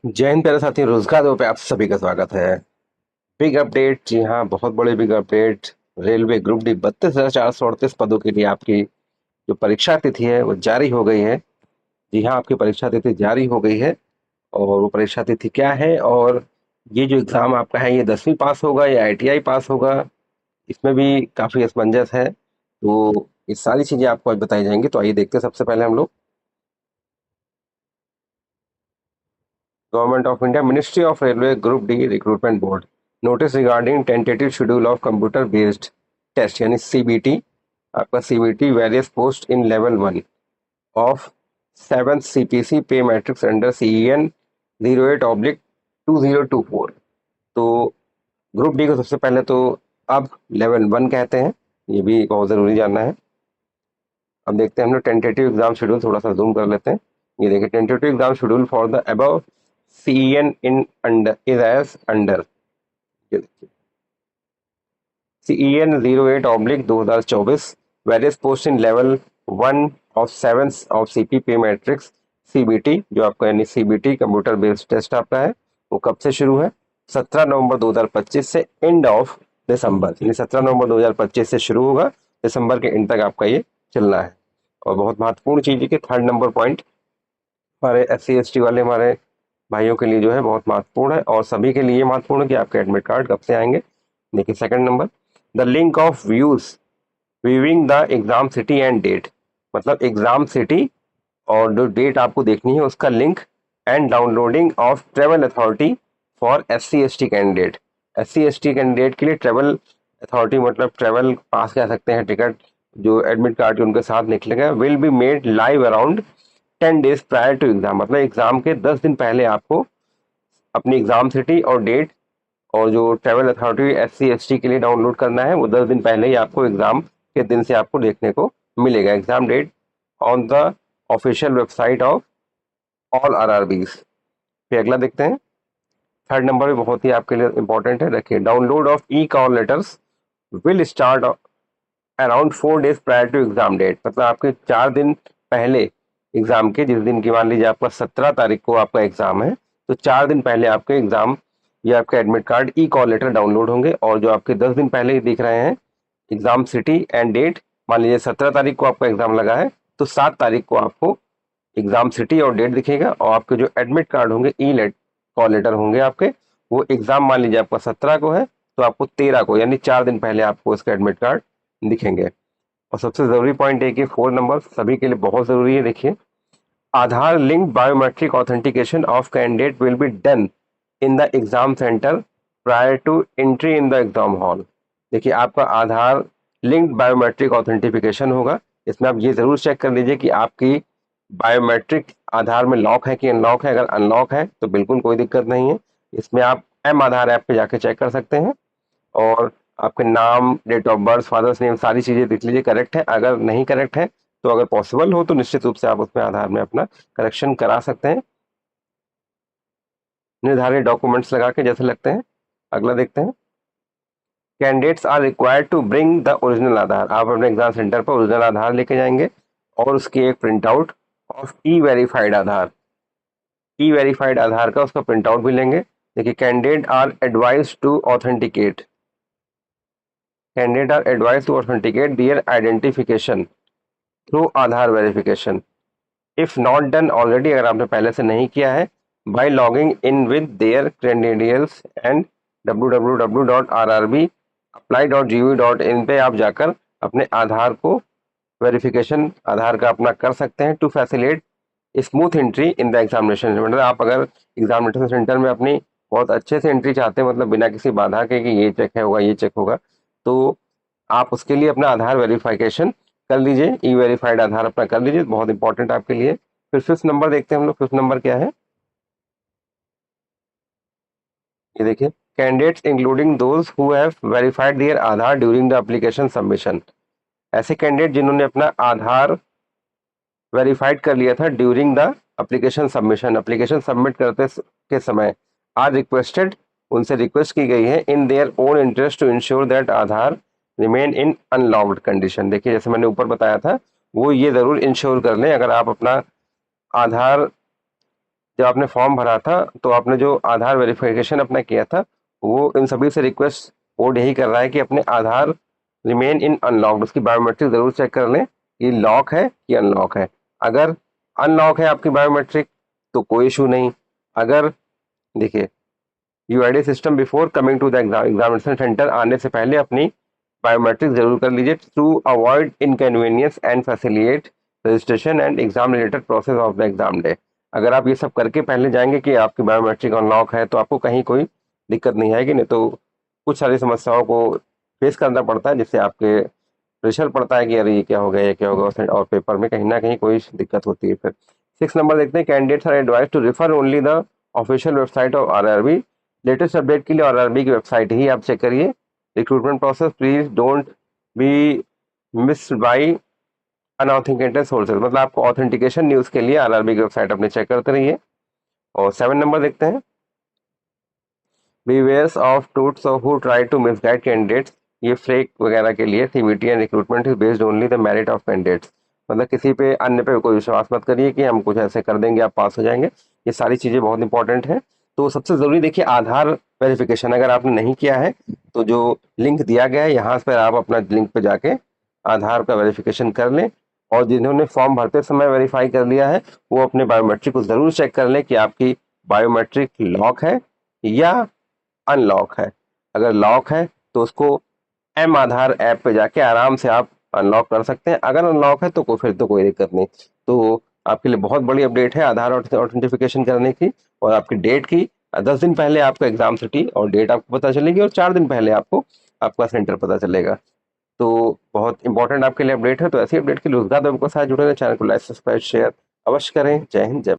जय हिंद प्यारे साथी, रोजगार दो पे आप सभी का स्वागत है। बिग अपडेट, जी हाँ, बहुत बड़ी big update. Railway group D 32,438 पदों के लिए आपकी जो परीक्षा तिथि है वो जारी हो गई है। जी हाँ, आपकी परीक्षा तिथि जारी हो गई है। और वो परीक्षा तिथि क्या है, और ये जो एग्जाम आपका है ये 10वीं पास होगा या ITI पास होगा, इसमें भी काफी असमंजस है। तो ये सारी चीजें आपको आज बताई जाएंगी। तो आइए देखते हैं। सबसे पहले हम लोग government of India, ministry of railway, group D recruitment board, notice regarding tentative schedule of computer based test यानी CBT। आपका CBT various post in level 1 of 7th CPC pay matrix under CEN 08/2024। तो group D को सबसे पहले तो अब level 1 कहते हैं, ये भी बहुत ज़रूरी जानना है। अब देखते हैं हम लोग टेंटेटिव एग्जाम शेड्यूल, थोड़ा सा जूम कर लेते हैं। ये देखिए, tentative exam schedule for the above CEN in under is as under. CEN 08/2024 various post in level 1 of 7 of CP pay matrix CBT, जो आपका यानी CBT कंप्यूटर बेस्ड टेस्ट आपका है, वो कब से शुरू है? 17 नवंबर 2025 से एंड ऑफ दिसंबर, यानी 17 नवंबर 2025 से शुरू होगा, दिसंबर के एंड तक आपका ये चलना है। और बहुत महत्वपूर्ण चीज है कि 3rd नंबर पॉइंट हमारे SC ST वाले हमारे भाइयों के लिए जो है बहुत महत्वपूर्ण है, और सभी के लिए महत्वपूर्ण है कि आपके एडमिट कार्ड कब से आएंगे। देखिए, 2nd number, the link of views viewing the exam city and date, मतलब एग्जाम सिटी और जो डेट आपको देखनी है उसका link, and downloading of travel authority for SC ST candidate. SC ST candidate के लिए ट्रेवल अथॉरिटी मतलब ट्रेवल पास कह सकते हैं, टिकट जो एडमिट कार्ड उनके साथ निकलेगा, will be made live around 10 days prior to exam, मतलब एग्जाम के 10 दिन पहले आपको अपनी एग्जाम सिटी और डेट और जो ट्रैवल अथॉरिटी SC ST के लिए डाउनलोड करना है वो 10 दिन पहले ही आपको एग्जाम के दिन से आपको देखने को मिलेगा। Exam date on the official website of all RRBs। फिर अगला देखते हैं, 3rd नंबर भी बहुत ही आपके लिए इंपॉर्टेंट है। देखिए, download of e call letters will start around 4 days prior to exam date, मतलब आपके 4 दिन पहले एग्जाम के, जिस दिन की मान लीजिए आपका 17 तारीख को आपका एग्जाम है, तो 4 दिन पहले आपके एग्जाम या आपका एडमिट कार्ड E-कॉल लेटर डाउनलोड होंगे। और जो आपके 10 दिन पहले ही दिख रहे हैं एग्जाम सिटी एंड डेट, मान लीजिए 17 तारीख को आपका एग्जाम लगा है तो 7 तारीख को आपको एग्जाम सिटी और डेट दिखेगा, और आपके जो एडमिट कार्ड होंगे कॉल लेटर होंगे आपके, वो एग्जाम मान लीजिए आपका 17 को है तो आपको 13 को यानी 4 दिन पहले आपको इसका एडमिट कार्ड दिखेंगे। और सबसे जरूरी पॉइंट है कि 4 नंबर सभी के लिए बहुत जरूरी है। देखिए, Aadhaar link biometric authentication of candidate will be done in the exam centre prior to entry in the exam hall. देखिए, आपका आधार लिंक्ड बायोमेट्रिक ऑथेंटिफिकेशन होगा। इसमें आप ये जरूर चेक कर लीजिए कि आपकी बायोमेट्रिक आधार में लॉक है कि अनलॉक है। अगर अनलॉक है तो बिल्कुल कोई दिक्कत नहीं है, इसमें आप M आधार ऐप पे जाके चेक कर सकते हैं, और आपके नाम, date of birth, father's name, सारी चीजें देख लीजिए करेक्ट है। अगर नहीं करेक्ट है तो अगर पॉसिबल हो तो निश्चित रूप से आप उसमें आधार में अपना करेक्शन करा सकते हैं, निर्धारित डॉक्यूमेंट्स लगा के जैसे लगते हैं। अगला देखते हैं, candidates are required to bring the original Aadhaar. आप अपने एग्जाम सेंटर पर ओरिजिनल आधार लेके जाएंगे और उसकी एक print out of e verified Aadhaar, e verified Aadhaar का उसका प्रिंट आउट भी लेंगे। देखिए, candidate are advise to authenticate their identification through Aadhaar verification if not done already, अगर आपने पहले से नहीं किया है, by logging in with their credentials and www.rrbapply.gov.in पे आप जाकर अपने आधार को वेरिफिकेशन आधार का अपना कर सकते हैं, to facilitate smooth entry in the examination. मतलब आप अगर एग्जामिनेशन सेंटर में अपनी बहुत अच्छे से एंट्री चाहते हैं, मतलब बिना किसी बाधा के कि ये चेक है होगा ये चेक होगा, तो आप उसके लिए अपना आधार वेरिफिकेशन कर लीजिए, E-वेरीफाइड आधार अपना कर लीजिए, बहुत इंपॉर्टेंट आपके लिए। फिर 5th नंबर देखते हैं हम लोग। 5th नंबर क्या है, ये देखिए, candidates including those who have verified their Aadhaar during the application submission. ऐसे कैंडिडेट जिन्होंने अपना आधार वेरीफाइड कर लिया था during the application submission, application submit करते के समय, आर रिक्वेस्टेड, उनसे रिक्वेस्ट की गई है in their own interest to ensure that Aadhaar remain in unlocked condition. देखिए, जैसे मैंने ऊपर बताया था, वो ये जरूर इंश्योर कर लें, अगर आप अपना आधार जब आपने फॉर्म भरा था तो आपने जो आधार वेरिफिकेशन अपना किया था, वो इन सभी से रिक्वेस्ट कोड यही कर रहा है कि अपने आधार रिमेन इन अनलॉक्ड, उसकी बायोमेट्रिक जरूर चेक कर लें कि लॉक है कि अनलॉक है। अगर अनलॉक है आपकी बायोमेट्रिक तो कोई इशू नहीं। अगर देखिए, UID system before coming to the examination centre, आने से पहले अपनी बायोमेट्रिक जरूर कर लीजिए to avoid inconvenience and facilitate registration and exam related process of the exam day. अगर आप ये सब करके पहले जाएंगे कि आपकी बायोमेट्रिक अनलॉक है तो आपको कहीं कोई दिक्कत नहीं आएगी, नहीं तो कुछ सारी समस्याओं को फेस करना पड़ता है, जिससे आपके प्रेशर पड़ता है कि अरे ये क्या हो गया, ये क्या होगा, और पेपर में कहीं ना कहीं कोई दिक्कत होती है। फिर 6 नंबर देखते हैं, candidates are advise to refer only the official website of RRB. Latest update के लिए आरआरबी की वेबसाइट ही आप चेक करिए। Recruitment process please don't be miss by unauthenticated sources, मतलब आपको ऑथेंटिकेशन न्यूज के लिए आरआरबी की वेबसाइट अपने चेक करते रहिए। और 7 नंबर देखते हैं, bewares of touts who try to misguide candidates. ये फेक वगैरह के लिए CBT and recruitment is based only the merit of candidates, मतलब किसी पे अन्य पे कोई विश्वास मत करिए कि हम कुछ ऐसे कर देंगे आप पास हो जाएंगे। ये सारी चीज़ें बहुत इंपॉर्टेंट है। तो सबसे ज़रूरी देखिए आधार वेरिफिकेशन, अगर आपने नहीं किया है तो जो लिंक दिया गया है यहाँ पर आप अपना लिंक पे जाके आधार का वेरिफिकेशन कर लें। और जिन्होंने फॉर्म भरते समय वेरीफाई कर लिया है वो अपने बायोमेट्रिक को ज़रूर चेक कर लें कि आपकी बायोमेट्रिक लॉक है या अनलॉक है। अगर लॉक है तो उसको एम आधार ऐप पे जाके आराम से आप अनलॉक कर सकते हैं। अगर अनलॉक है तो फिर तो कोई दिक्कत नहीं। तो आपके लिए बहुत बड़ी अपडेट है आधार ऑथेंटिफिकेशन करने की, और आपकी डेट की 10 दिन पहले आपको एग्जाम सिटी और डेट आपको पता चलेगी, और 4 दिन पहले आपको आपका सेंटर पता चलेगा। तो बहुत इंपॉर्टेंट आपके लिए अपडेट है। तो ऐसी अपडेट के लिए रोजगार के साथ जुड़े रहें, चैनल को लाइक सब्सक्राइब शेयर अवश्य करें। जय हिंद, जय